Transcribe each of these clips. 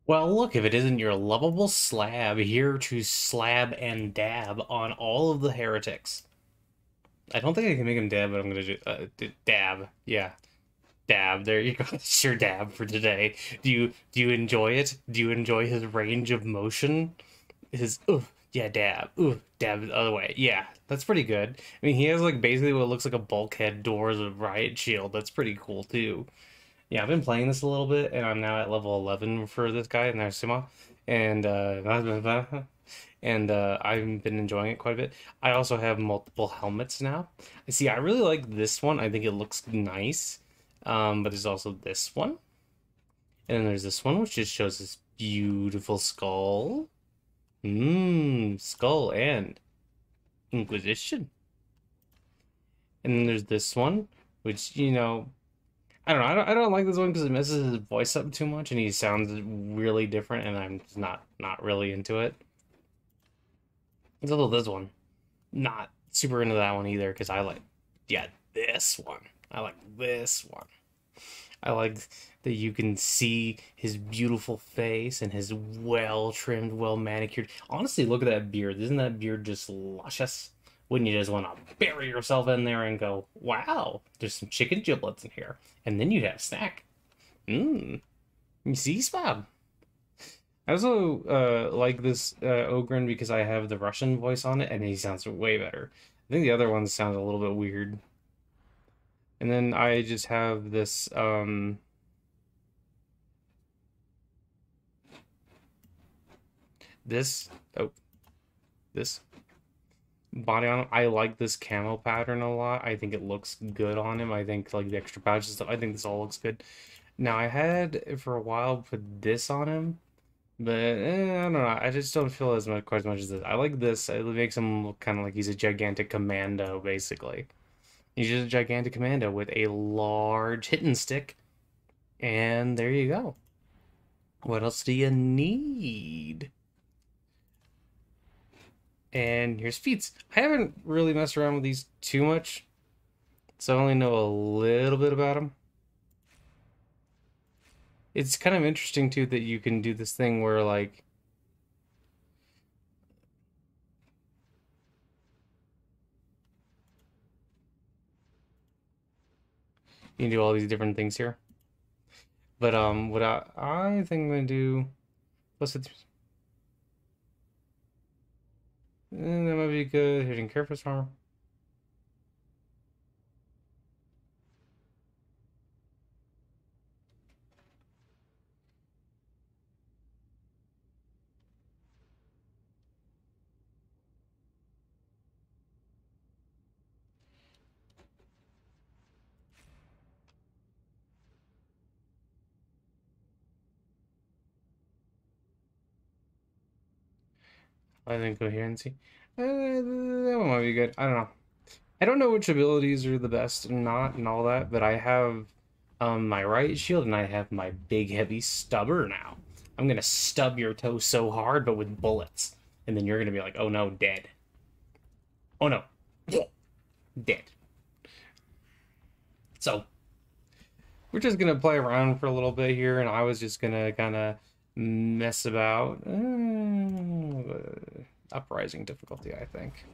Well, look, if it isn't your lovable slab here to slab and dab on all of the heretics. I don't think I can make him dab, but I'm gonna do dab. Yeah, dab. There you go. That's your dab for today. Do you enjoy it? Do you enjoy his range of motion? His yeah, dab. Dab the other way. Yeah, that's pretty good. I mean, he has like basically what looks like a bulkhead door as a riot shield. That's pretty cool too. Yeah, I've been playing this a little bit, and I'm now at level 11 for this guy, Narsima, and I've been enjoying it quite a bit. I also have multiple helmets now. See, I really like this one. I think it looks nice. But there's also this one, and then there's this one, which just shows this beautiful skull. Skull and Inquisition. And then there's this one, which, I don't know. I don't like this one because it messes his voice up too much, and he sounds really different, and I'm just not really into it. It's also this one, not super into that one either because I like, yeah, this one. I like this one. I like that you can see his beautiful face and his well trimmed, well manicured. Honestly, look at that beard. Isn't that beard just luscious? Wouldn't you just want to bury yourself in there and go, wow, there's some chicken giblets in here? And then you'd have a snack. Mmm. You see, Slab. I also like this Ogren because I have the Russian voice on it, and he sounds way better. I think the other ones sound a little bit weird. And then I just have this this oh this body on him. I like this camo pattern a lot. I think it looks good on him. I think like the extra pouch and stuff. I think this all looks good. Now I had for a while put this on him, but I don't know. I just don't feel as much quite as much as this. I like this. It makes him look kind of like he's a gigantic commando, basically. He's just a gigantic commando with a large hitting stick, and there you go. What else do you need? And here's feats. I haven't really messed around with these too much, so I only know a little bit about them. It's kind of interesting too that you can do this thing where like you can do all these different things here. But what I think I'm gonna do, plus it's that might be good. Hitting careful armor. I think coherency. That one might be good. I don't know. I don't know which abilities are the best and not and all that, but I have my right shield and I have my big heavy stubber now. I'm gonna stub your toe so hard, but with bullets. And then you're gonna be like, oh no, dead. Oh no. Dead. So we're just gonna play around for a little bit here, and I was just gonna kinda mess about. Uprising difficulty, I think.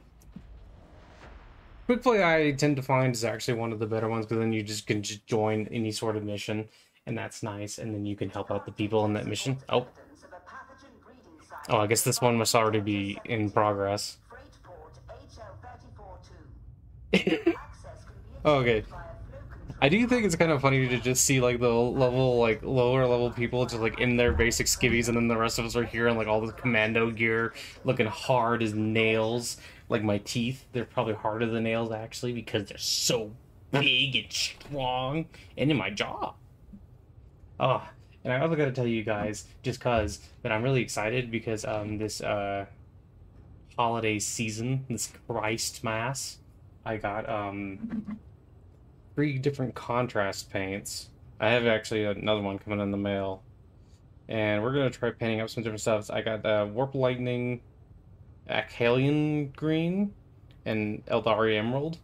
Quick play I tend to find is actually one of the better ones because then you just can just join any sort of mission, and that's nice, and then you can help out the people in that mission. Oh, I guess this one must already be in progress. Okay. I do think it's kind of funny to just see like the level, like lower level people just like in their basic skivvies, and then the rest of us are here in like all this commando gear, looking hard as nails. Like my teeth, they're probably harder than nails actually because they're so big and strong, and in my jaw. Oh, and I also got to tell you guys, just cause, that I'm really excited because this holiday season, this Christ Mass, I got 3 different contrast paints. I have actually another one coming in the mail. And we're going to try painting up some different stuff. I got Warp Lightning, Achalian Green, and Eldari Emerald.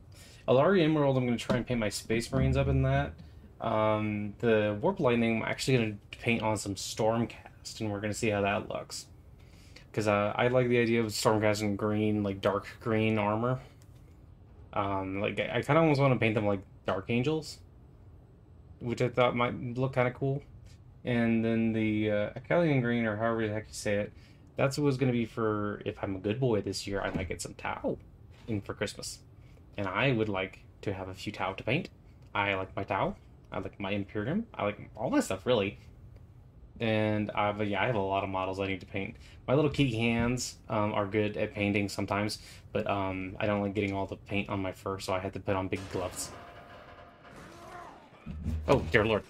Eldari Emerald, I'm going to try and paint my Space Marines up in that. The Warp Lightning, I'm actually going to paint on some Stormcast. Stormcast, and we're gonna see how that looks. Because I like the idea of Stormcast in green, like dark green armor. Like I kind of almost want to paint them like Dark Angels, which I thought might look kind of cool. And then the Akkelian green, or however the heck you say it, that's what was going to be for, if I'm a good boy this year, I might get some Tau in for Christmas. And I would like to have a few Tau to paint. I like my Tau. I like my Imperium. I like all my stuff, really. And yeah, I have a lot of models I need to paint. My little kitty hands are good at painting sometimes, but I don't like getting all the paint on my fur, so I had to put on big gloves. Oh, dear lord.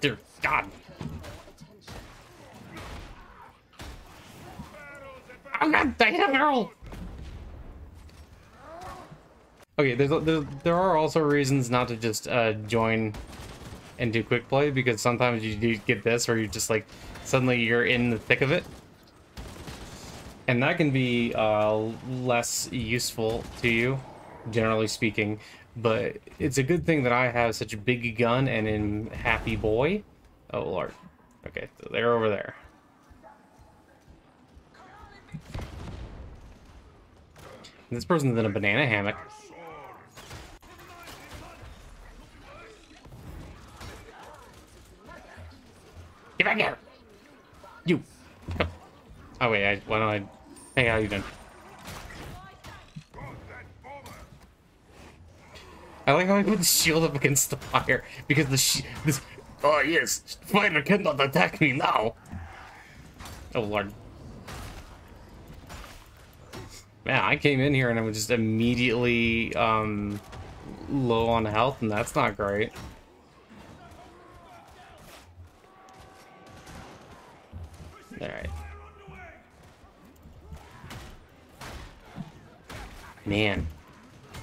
Dear God. Oh God, I hit a barrel! Okay, there are also reasons not to just join and do quick play, because sometimes you do get this where you're just like, suddenly you're in the thick of it. And that can be less useful to you, generally speaking. But it's a good thing that I have such a big gun and am happy boy. Oh lord. Okay, so they're over there. This person's in a banana hammock. Get back here! You! Come. Oh wait, why don't I... Hey, how you doing? I like how I put the shield up against the fire, because this... Oh yes, fire cannot attack me now! Oh lord. Man, I came in here and I was just immediately low on health, and that's not great. Alright. Man,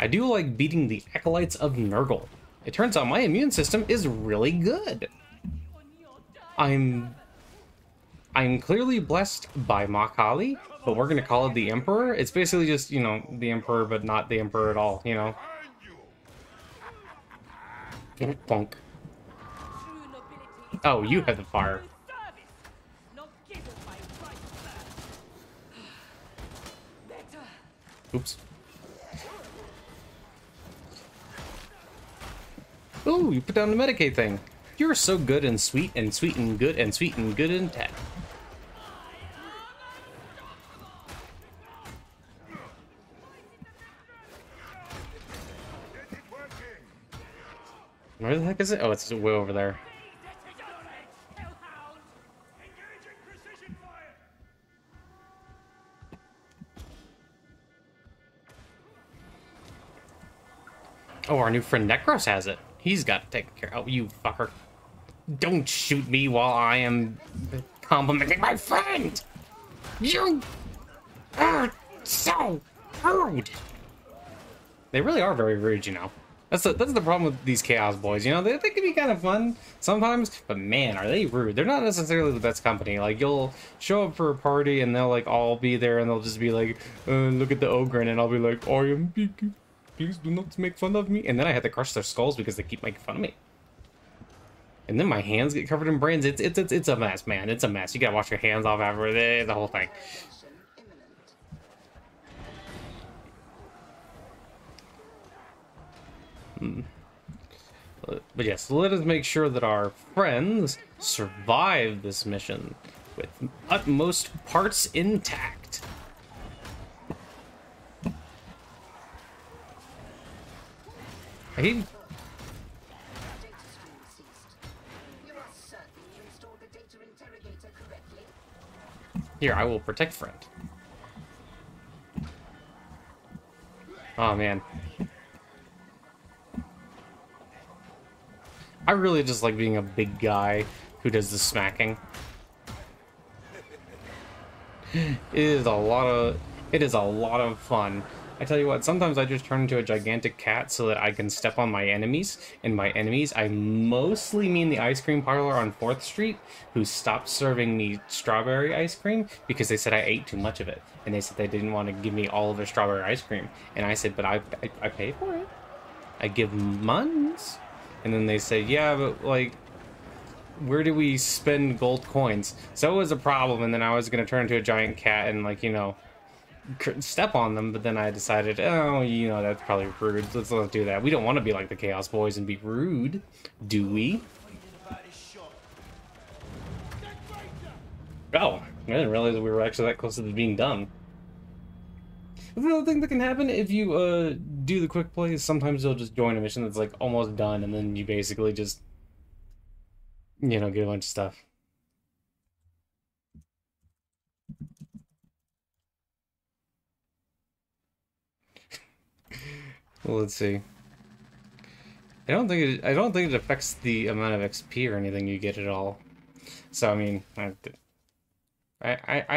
I do like beating the Acolytes of Nurgle. It turns out my immune system is really good. I'm clearly blessed by Makali, but we're gonna call it the Emperor. It's basically just, you know, the Emperor, but not the Emperor at all, you know? Bonk. Oh, you have the fire. Oops. Ooh, you put down the Medicaid thing. You're so good and sweet and sweet and good and sweet and good and tech. Where the heck is it? Oh, it's way over there. Oh, our new friend Necros has it. He's got to take care of. Oh, you fucker. Don't shoot me while I am complimenting my friend! You are so rude! They really are very rude, you know. That's the problem with these Chaos boys, you know? They can be kind of fun sometimes, but man, are they rude. They're not necessarily the best company. Like, you'll show up for a party and they'll, like, all be there and they'll just be like, look at the ogre, and I'll be like, I am Piki. Please do not make fun of me. And then I had to crush their skulls because they keep making fun of me. And then my hands get covered in brains. It's a mess, man. It's a mess. You gotta wash your hands off after the whole thing. But yes, let us make sure that our friends survive this mission with utmost parts intact. Here, I will protect friend. Oh man. I really just like being a big guy who does the smacking. It is a lot of fun. I tell you what, sometimes I just turn into a gigantic cat so that I can step on my enemies. And by enemies, I mostly mean the ice cream parlor on 4th Street, who stopped serving me strawberry ice cream because they said I ate too much of it. And they said they didn't want to give me all of their strawberry ice cream. And I said, but I pay for it. I give months. And then they say, yeah, but like, where do we spend gold coins? So it was a problem, and then I was gonna turn into a giant cat and like, you know, step on them, but then I decided, oh, you know, that's probably rude. Let's not do that. We don't want to be like the Chaos Boys and be rude, do we? Oh, I didn't realize we were actually that close to being done. Another thing that can happen if you do the quick play is sometimes you'll just join a mission that's like almost done, and then you basically just, you know, get a bunch of stuff. Well, let's see. I don't think it affects the amount of XP or anything you get at all. So I mean, I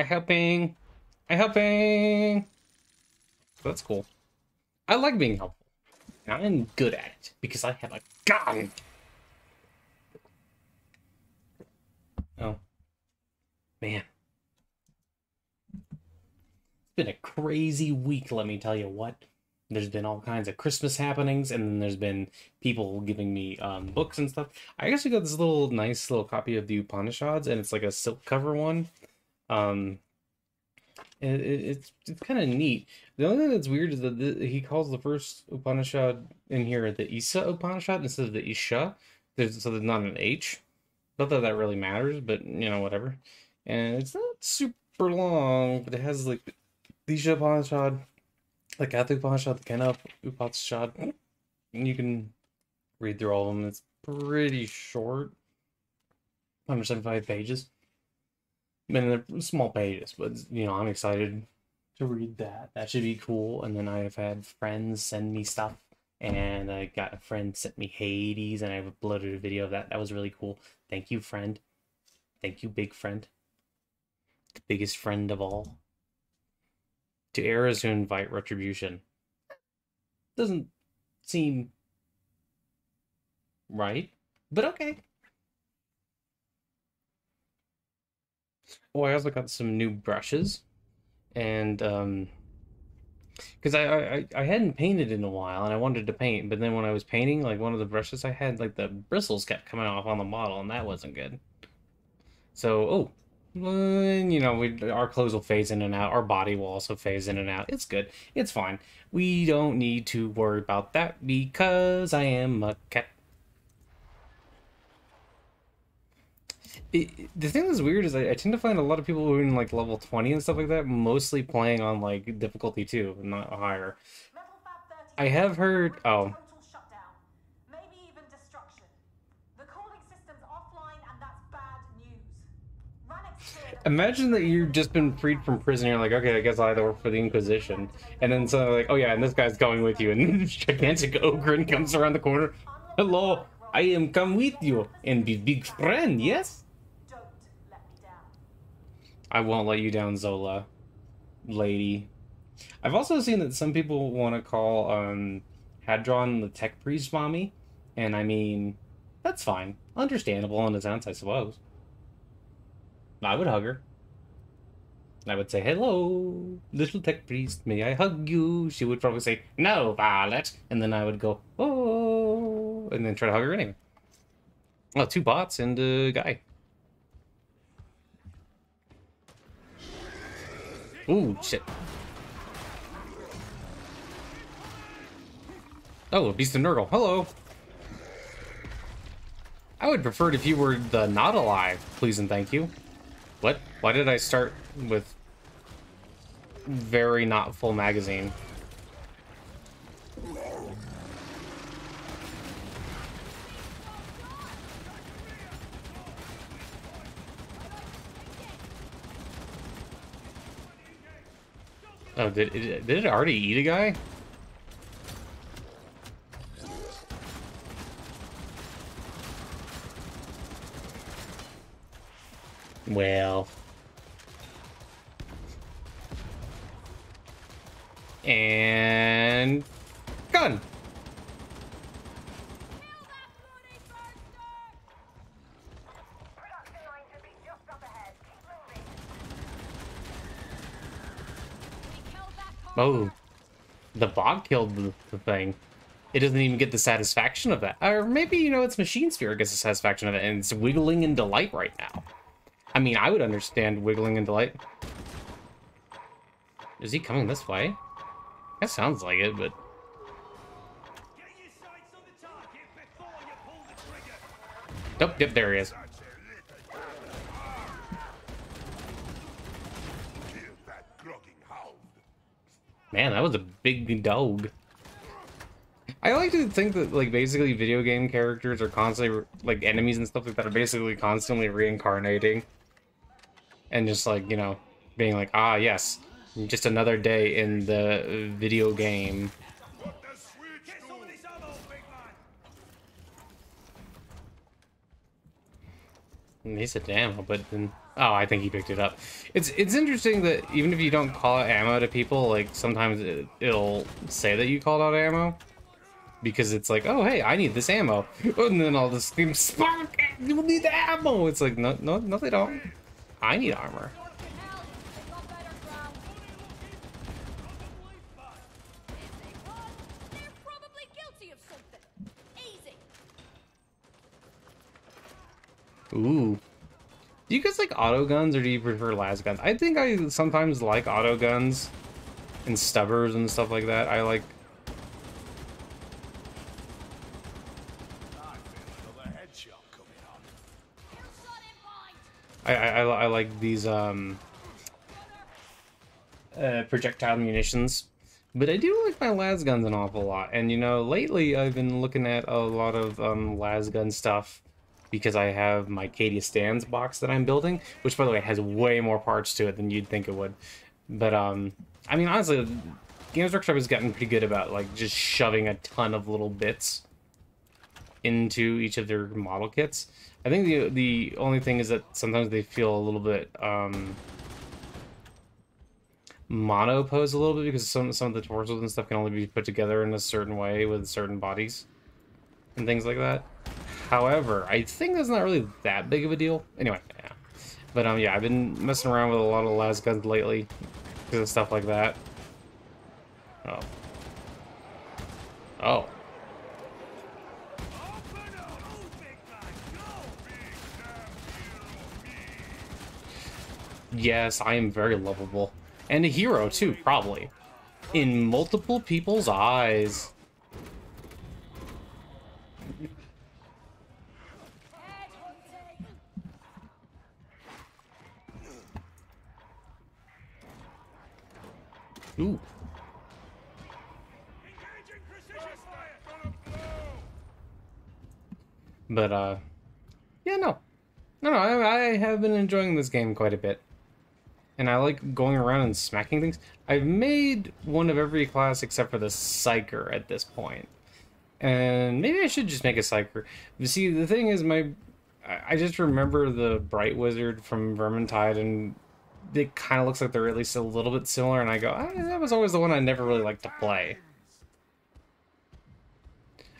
helping. I helping. That's cool. I like being helpful. And I'm good at it because I have a gun. Oh. Man. It's been a crazy week, let me tell you what. There's been all kinds of Christmas happenings, and then there's been people giving me books and stuff. I actually got this nice little copy of the Upanishads, and it's like a silk cover one. It's kind of neat. The only thing that's weird is that he calls the first Upanishad in here the Isa Upanishad instead of the Isha. So there's not an H. Not that that really matters, but you know, whatever. And it's not super long, but it has like the Isha Upanishad, the Katha Upanishad, the Kena Upanishad. And you can read through all of them. It's pretty short, 175 pages. I mean, they're small pages, but you know, I'm excited to read that. That should be cool. And then I've had friends send me stuff, and I got a friend sent me Hades, and I've uploaded a video of that. That was really cool. Thank you, friend. Thank you, big friend. The biggest friend of all. To err is to invite retribution. Doesn't seem right, but okay. Oh, I also got some new brushes, and because I hadn't painted in a while, and I wanted to paint, but then when I was painting, like one of the brushes I had, like the bristles kept coming off on the model, and that wasn't good. So, you know, our clothes will phase in and out, our body will also phase in and out. It's good, it's fine. We don't need to worry about that because I am a cat. The thing that's weird is I tend to find a lot of people who are in like level 20 and stuff like that mostly playing on like difficulty 2, not higher. I have heard. Oh. Maybe even destruction. The cooling system's offline, and that's bad news. Imagine that you've just been freed from prison. You're like, okay, I guess I have to work for the Inquisition, and then so like, oh yeah, and this guy's going with you, and this gigantic ogre comes around the corner. Hello, I am come with you and be big friend. Yes. I won't let you down, Zola, lady. I've also seen that some people want to call Hadron the tech priest mommy, and I mean, that's fine. Understandable in a sense, I suppose. I would hug her. I would say, hello, little tech priest, may I hug you? She would probably say, no, Violet. And then I would go, oh, and then try to hug her anyway. Well, 2 bots and a guy. Ooh, shit. Oh, Beast of Nurgle. Hello. I would prefer it if you were the not alive, please and thank you. What? Why did I start with very not full magazine? Oh, did it already eat a guy? Well. And gun. Oh, the bot killed the thing. it doesn't even get the satisfaction of that. Or maybe, you know, its machine sphere gets the satisfaction of it, and it's wiggling in delight right now. I mean, I would understand wiggling in delight. Is he coming this way? That sounds like it, but... Nope, yep, there he is. Man, that was a big dog. I like to think that, like, basically video game characters are constantly, like, enemies and stuff like that are basically constantly reincarnating. And just, like, you know, being like, ah, yes, just another day in the video game. And he said ammo, but then... Oh, I think he picked it up. It's interesting that even if you don't call out ammo to people, like, sometimes it'll say that you called out ammo. Because it's like, oh, hey, I need this ammo. And then I'll just scream, Spark! You need the ammo! It's like, no, they don't. I need armor. Ooh. Do you guys like auto guns or do you prefer las guns? I think I sometimes like auto guns and stubbers and stuff like that. I like... I like these projectile munitions, but I do like my las guns an awful lot. And you know, lately I've been looking at a lot of las gun stuff because I have my Cadia Stands box that I'm building, which by the way has way more parts to it than you'd think it would. But I mean, honestly, Games Workshop has gotten pretty good about like just shoving a ton of little bits into each of their model kits. I think the only thing is that sometimes they feel a little bit mono-posed a little bit because some of the torsos and stuff can only be put together in a certain way with certain bodies and things like that. However, I think that's not really that big of a deal. Anyway, yeah. But yeah, I've been messing around with a lot of las guns lately because of stuff like that. Oh. Oh. Yes, I am very lovable. And a hero, too, probably. In multiple people's eyes. Ooh. But, yeah, no, I have been enjoying this game quite a bit. And I like going around and smacking things. I've made one of every class except for the Psyker at this point. And maybe I should just make a Psyker. You see, the thing is, I just remember the Bright Wizard from Vermintide, and it kind of looks like they're at least a little bit similar, and I go, that was always the one I never really liked to play.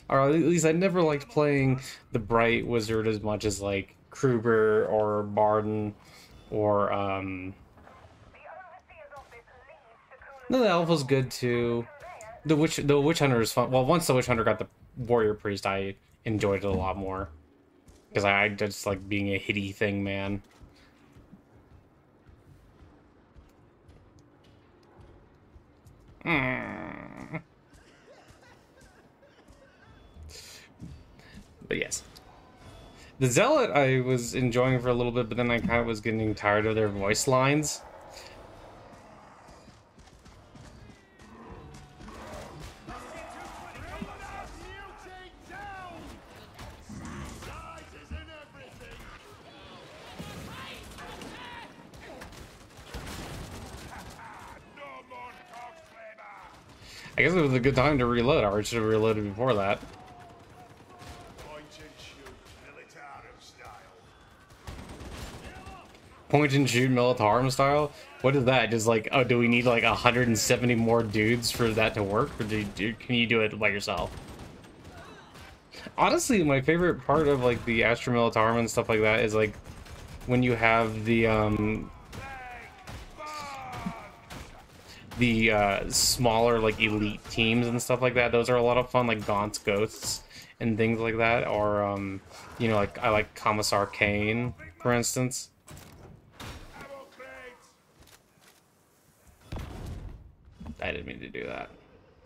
Or at least I never liked playing the Bright Wizard as much as, like, Kruber or Barden or, No, the Elf was good too. The Witch Hunter is fun. Well, once the Witch Hunter got the Warrior Priest, I enjoyed it a lot more. Because I just like being a hitty thing, man. But yes. The Zealot I was enjoying for a little bit, but then I kind of was getting tired of their voice lines. I guess it was a good time to reload. I should have reloaded before that. Point and shoot Militarum style? What is that? Just like, oh, do we need like 170 more dudes for that to work? Or can you do it by yourself? Honestly, my favorite part of like the Astra Militarum and stuff like that is like when you have the the smaller like elite teams and stuff like that. Those are a lot of fun, like Gaunt's Ghosts and things like that. Or you know, like I like Commissar Kane, for instance. I didn't mean to do that.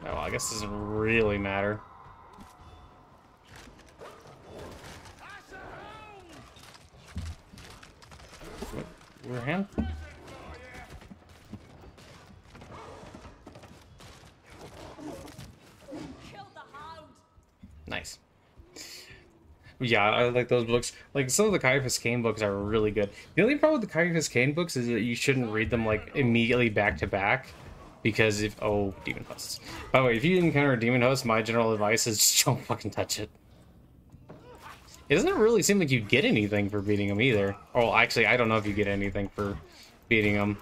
Oh, well, I guess it doesn't really matter. Your hand? Nice. Yeah, I like those books. Like, some of the Caiaphas Cain books are really good. The only problem with the Caiaphas Cain books is that you shouldn't read them, like, immediately back to back. Because if... Oh, demon hosts. By the way, if you encounter a demon host, my general advice is just don't fucking touch it. It doesn't really seem like you get anything for beating them either. Oh, actually, I don't know if you get anything for beating them.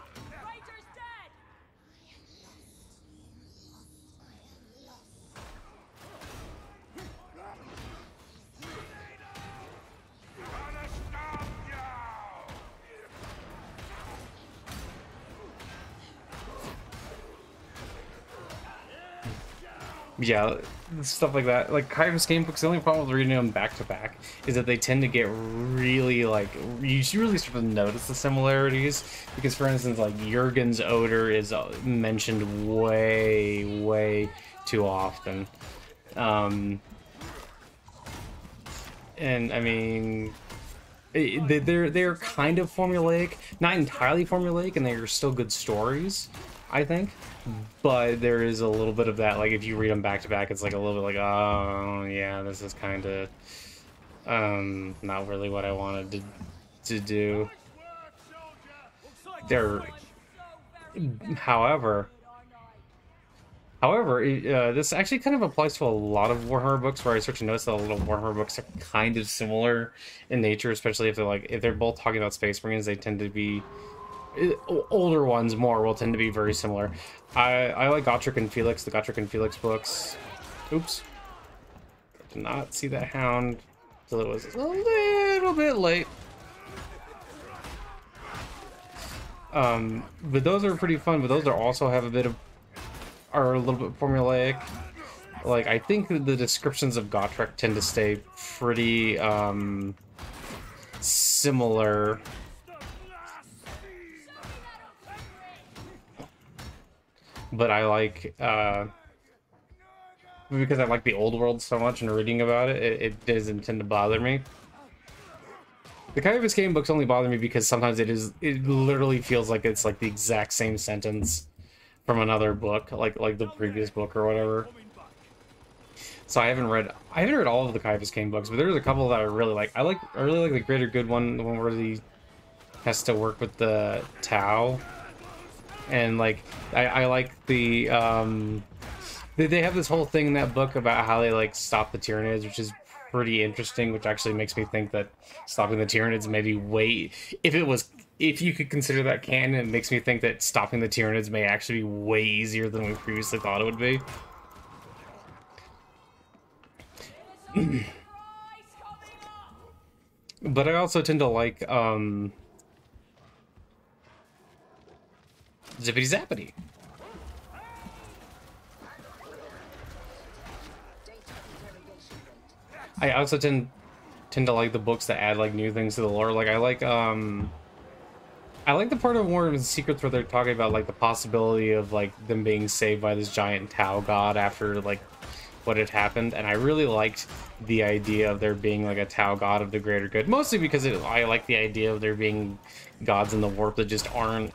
Yeah, stuff like that. Like Caiaphas Cain books, the only problem with reading them back to back is that they tend to get really like you really start to notice the similarities. Because, for instance, like Jurgen's odor is mentioned way too often, and I mean they're kind of formulaic, not entirely formulaic, and they're still good stories, I think. But there is a little bit of that, like if you read them back to back, it's like a little bit like, oh yeah, this is kind of not really what I wanted to do. There, however, this actually kind of applies to a lot of Warhammer books, where I start to notice that a lot of Warhammer books are kind of similar in nature, especially if they're both talking about Space Marines. They tend to be older ones will tend to be very similar. I like Gotrek and Felix, the Gotrek and Felix books. Oops. I did not see that hound till it was a little bit late. But those are pretty fun, but those are also have are a little bit formulaic. Like, I think the descriptions of Gotrek tend to stay pretty similar. But I like, because I like the old world so much and reading about it, it doesn't tend to bother me. The Caiaphas Cain books only bother me because sometimes it literally feels like it's like the exact same sentence from another book, like the previous book or whatever. So I haven't read all of the Caiaphas Cain books, but there's a couple that I really like. I really like the Greater Good one, the one where he has to work with the Tau. And like I like the they have this whole thing in that book about how they like stop the Tyranids, which is pretty interesting, which actually makes me think that stopping the Tyranids maybe if you could consider that canon, it makes me think that stopping the Tyranids may actually be way easier than we previously thought it would be. But I also tend to like Zippity Zappity. I also tend to like the books that add like new things to the lore. Like I like the part of Warhammer's Secrets where they're talking about like the possibility of like them being saved by this giant Tau god after like what had happened, and I really liked the idea of there being like a Tau god of the greater good, mostly because I like the idea of there being gods in the warp that just aren't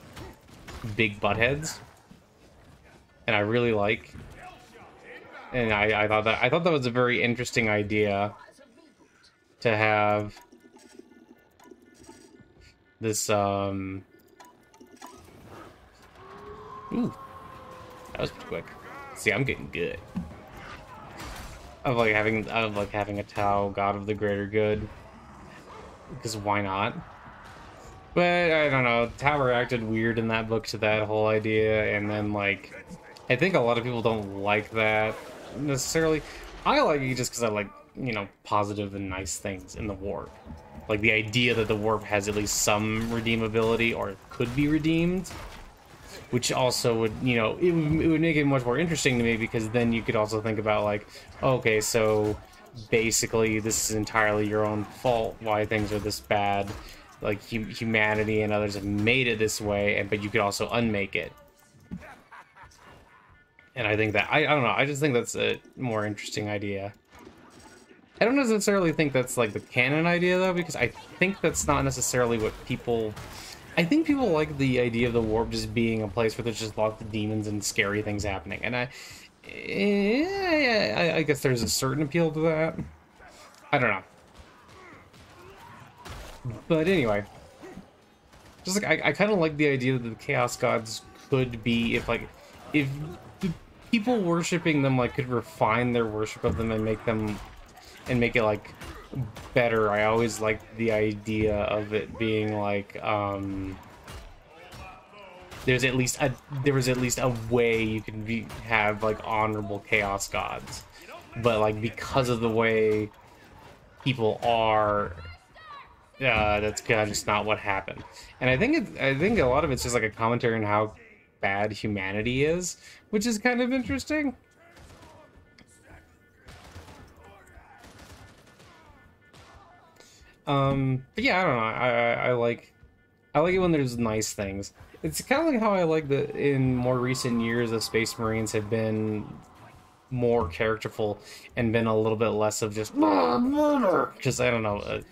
big buttheads, and I really like, and I thought that was a very interesting idea to have this ooh, that was pretty quick. See, I'm getting good of having a Tau god of the greater good, because why not? But I don't know, Tau reacted weird in that book to that whole idea, and then like I think a lot of people don't like that necessarily. I like it just because I like, you know, positive and nice things in the warp. Like the idea that the warp has at least some redeemability or could be redeemed. which also would, you know, it would make it much more interesting to me, because then you could also think about like, okay, so basically this is entirely your own fault why things are this bad, like humanity and others have made it this way, and but you could also unmake it. And I think that I don't know, I just think that's a more interesting idea. I don't necessarily think that's like the canon idea though, because I think that's not necessarily what people... I think people like the idea of the warp just being a place where there's just lots of demons and scary things happening, and I guess there's a certain appeal to that. I don't know. But anyway, just like I kind of like the idea that the Chaos Gods could be, if the people worshiping them like could refine their worship of them and make it like better. I always liked the idea of it being like there was at least a way you could have like honorable Chaos Gods, but like because of the way people are, that's kind of just not what happened. And I think a lot of it's just like a commentary on how bad humanity is, which is kind of interesting. But yeah, I don't know. I like it when there's nice things. It's kind of like how I like that in more recent years the Space Marines have been more characterful and been a little bit less of just murder. Because I don't know,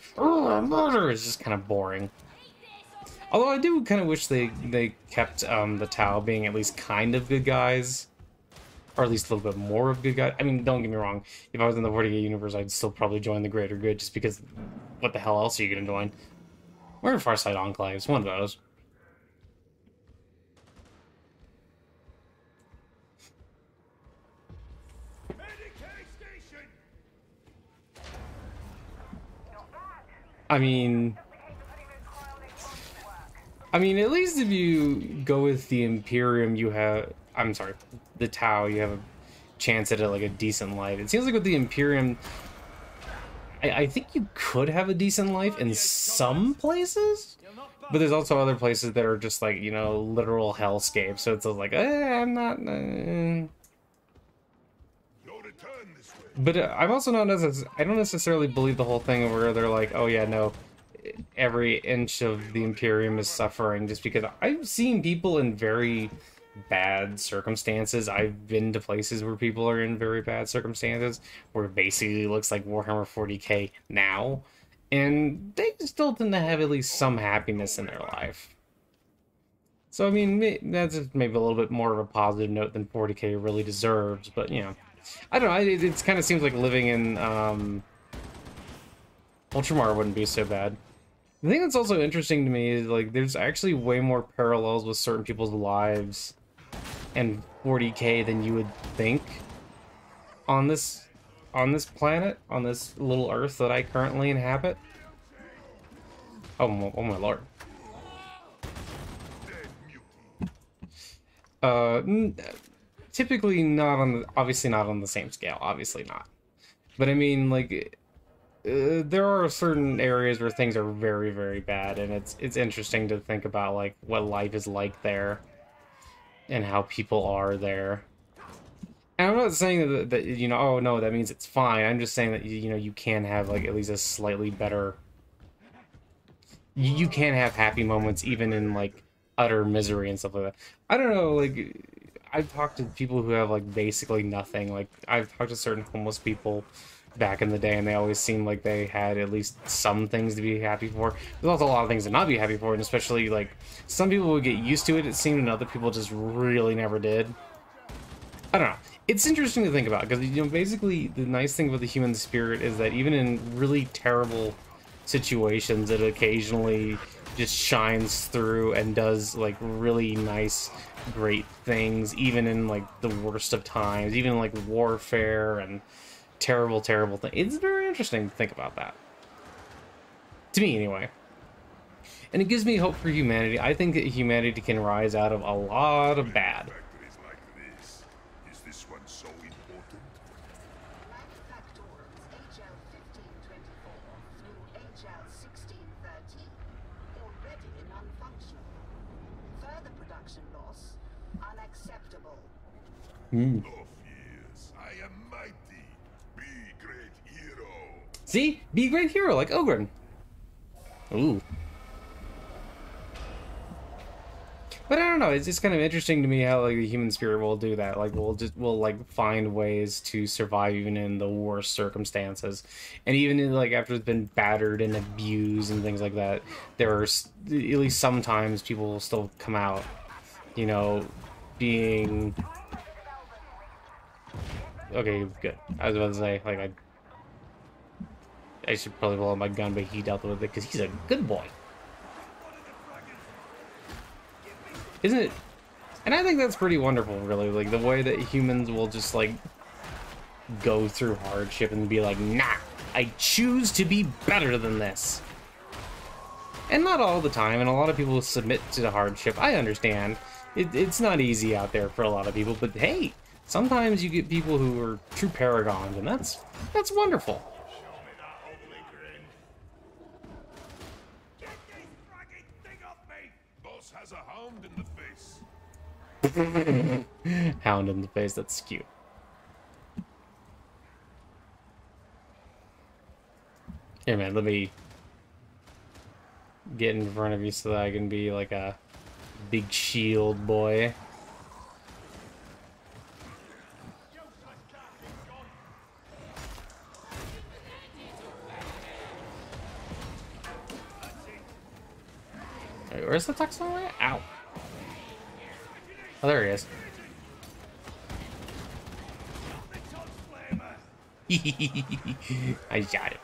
murder is just kind of boring. Although I do kind of wish they kept the Tau being at least kind of good guys, or at least a little bit more of good guys. I mean, don't get me wrong. If I was in the 40K universe, I'd still probably join the Greater Good, just because what the hell else are you gonna join? Or in Farsight Enclaves, one of those. I mean, at least if you go with the Imperium, you have... I'm sorry, the Tau, you have a chance at like a decent life. It seems like with the Imperium, I think you could have a decent life in some places, but there's also other places that are just like, you know, literal hellscape. So it's like, I'm not... But I'm also not I don't necessarily believe the whole thing where they're like, oh yeah, no, every inch of the Imperium is suffering, just because I've seen people in very bad circumstances. I've been to places where people are in very bad circumstances, where it basically looks like Warhammer 40K now, and they still tend to have at least some happiness in their life. So I mean, that's just maybe a little bit more of a positive note than 40K really deserves, but you know. I don't know, it kind of seems like living in Ultramar wouldn't be so bad. The thing that's also interesting to me is like there's actually way more parallels with certain people's lives and 40K than you would think on this planet, on this little Earth that I currently inhabit. Oh my lord. Typically not on the, obviously not on the same scale, obviously not. But I mean, like, there are certain areas where things are very, very bad, and it's interesting to think about, like, what life is like there, and how people are there. And I'm not saying that you know, oh no, that means it's fine. I'm just saying that, you know, you can have, like, at least a slightly better... You can have happy moments, even in, like, utter misery and stuff like that. I don't know, like... I've talked to people who have, like, basically nothing. Like, I've talked to certain homeless people back in the day, and they always seemed like they had at least some things to be happy for. There's also a lot of things to not be happy for, and especially, like, some people would get used to it, it seemed, and other people just really never did. I don't know. It's interesting to think about, because, you know, basically, the nice thing about the human spirit is that even in really terrible situations, it occasionally just shines through and does, like, really nice, great things, even in, like, the worst of times, even in, like, warfare and terrible, terrible things. It's very interesting to think about that. To me, anyway. And it gives me hope for humanity. I think that humanity can rise out of a lot of bad. Further production loss, unacceptable. Hmm. No fears, I am mighty. Be great hero. See? Be a great hero like Ogren. Ooh. But I don't know, it's just kind of interesting to me how like the human spirit will do that. Like we'll like find ways to survive even in the worst circumstances. And even in, like after it's been battered and abused and things like that, there are at least sometimes people will still come out, you know, being okay, good. I was about to say like I should probably pull out my gun, but he dealt with it because he's a good boy. Isn't it? And I think that's pretty wonderful, really. Like, the way that humans will just, like, go through hardship and be like, nah, I choose to be better than this. And not all the time, and a lot of people submit to the hardship. I understand. It's not easy out there for a lot of people, but hey, sometimes you get people who are true paragons, and that's wonderful. Has a hound in the face. Hound in the face, that's cute. Here, man, let me get in front of you so that I can be like a big shield boy. Wait, where's the Tuxedo at? Ow. Oh, there he is. I got it.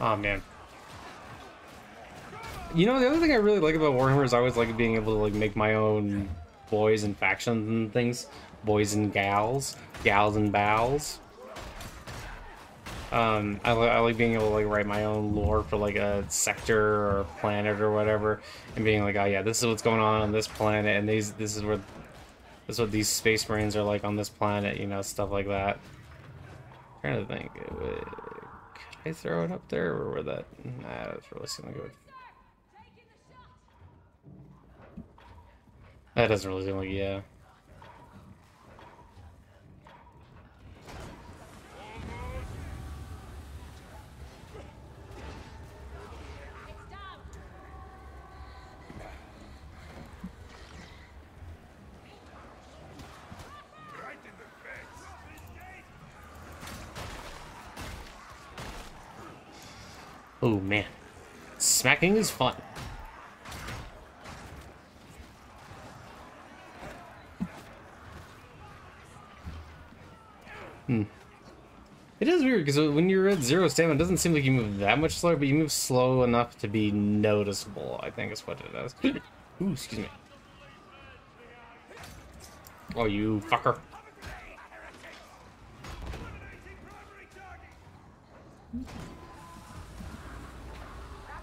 Oh, man. You know, the other thing I really like about Warhammer is I always like being able to like make my own boys and factions and things. Boys and gals. Gals and bals. I like being able to like write my own lore for like a sector or a planet or whatever, and being like, oh yeah, this is what's going on this planet, and this is what these space marines are like on this planet, you know, stuff like that. I'm trying to think, could I throw it up there, or would that? Nah, that's really gonna go. That doesn't really seem like yeah. Oh man, smacking is fun. It is weird because when you're at 0 stamina, it doesn't seem like you move that much slower, but you move slow enough to be noticeable, I think is what it is. Ooh, excuse me. Oh, you fucker.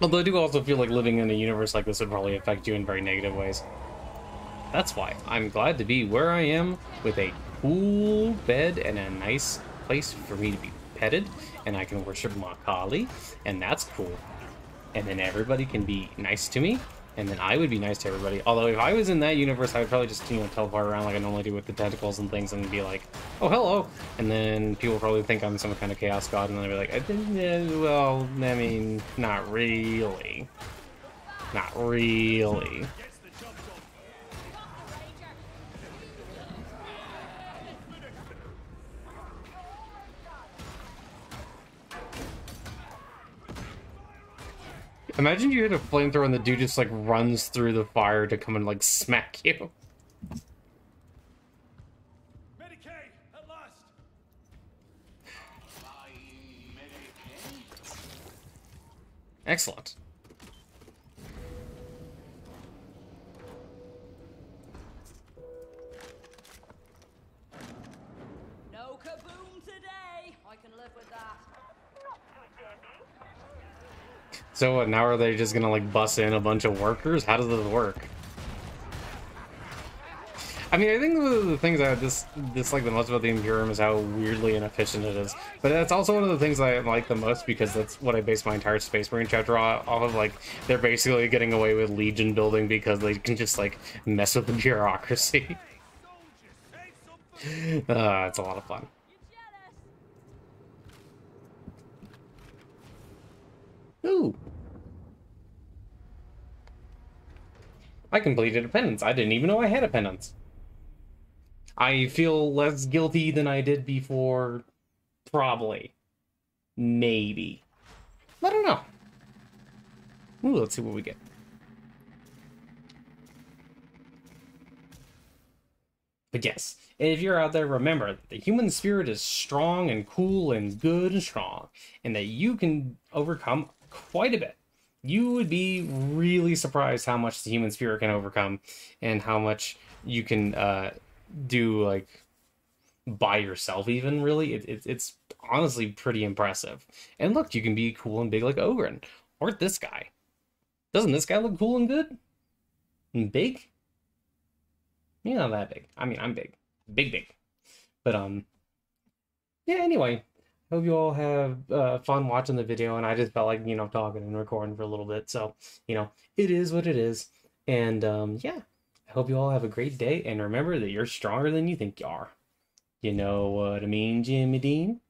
Although I do also feel like living in a universe like this would probably affect you in very negative ways. That's why I'm glad to be where I am with a cool bed and a nice place for me to be petted, and I can worship my Kali, and that's cool. And then everybody can be nice to me, and then I would be nice to everybody. Although if I was in that universe, I would probably just, you know, teleport around like I normally do with the tentacles and things and be like, oh, hello. And then people probably think I'm some kind of chaos god, and then I'd be like, well, I mean, not really. Not really. Imagine you hit a flamethrower and the dude just like runs through the fire to come and like smack you. Medicaid, at last. Excellent. No kaboom today. I can live with that. So what, now are they just gonna like bus in a bunch of workers? How does this work? I mean, I think one of the things I dislike the most about the Imperium is how weirdly inefficient it is. But that's also one of the things I like the most because that's what I base my entire Space Marine chapter off of. Like, they're basically getting away with Legion building because they can just, like, mess with the bureaucracy. It's a lot of fun. Ooh. I completed a penance. I didn't even know I had a penance. I feel less guilty than I did before. Probably. Maybe. I don't know. Ooh, let's see what we get. But yes, if you're out there, remember that the human spirit is strong and cool and good and strong, and that you can overcome quite a bit. You would be really surprised how much the human spirit can overcome and how much you can do, like, by yourself even, really. It's honestly pretty impressive. And look, you can be cool and big like Ogren. Or this guy. Doesn't this guy look cool and good? And big? You're not that big. I mean, I'm big. Big. But, yeah, anyway. Hope you all have fun watching the video, and I just felt like, talking and recording for a little bit. So, it is what it is. And, yeah. I hope you all have a great day, and remember that you're stronger than you think you are. You know what I mean, Jimmy Dean?